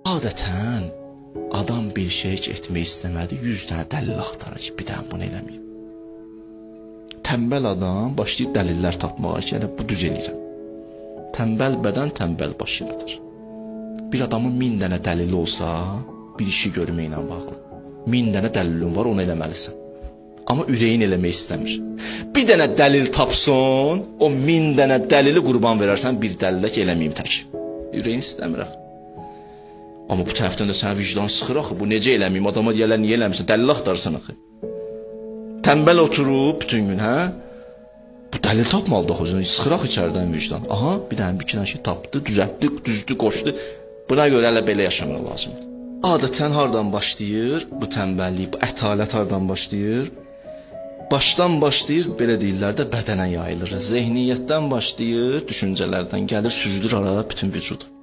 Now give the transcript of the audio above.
Adətən adam bir şey etmək istəmədi, 100 dənə dəlil axtarır ki, bir dənə bunu eləməyim. Tənbəl adam başlayır dəlillər tapmağa ki, yəni bu düz eləyirəm. Tənbəl bədən tənbəl baş yaradır. Bir adamın 1000 dənə dəlili olsa, bir işi görməklə bağlı. 1000 dənə dəlilin var, onu eləməlisən. Amma ürəyin eləmək istəmir. Bir dənə dəlil tapsın, o 1000 dənə dəlili qurban verərsən, bir dəlilə ki, eləməyim tək. Ürəyin istəmir axı. Amma bu tərəfdən də sənə vicdan sıxır axı, bu necə eləməyim, adama deyərlər, niyə eləmirsən, dəlil axtarırsan axı. Tənbəl oturub bütün gün, hə? Bu dəlil tapmalıdır axı, sıxır axı içəridən vicdan. Aha, bir dənə bir şey tapdı, düzəltdi, düzdü, qoşdu. Buna görə elə belə yaşamaq lazımdır. Adətən hardan başlayır bu tənbəllik, bu ətalət hardan başlayır? Başdan başlayır, belə deyirlər də, bədənə yayılır. Zehniyyətdən başlayır, düşüncələrdən gəlir, süzülür ara bütün vücud.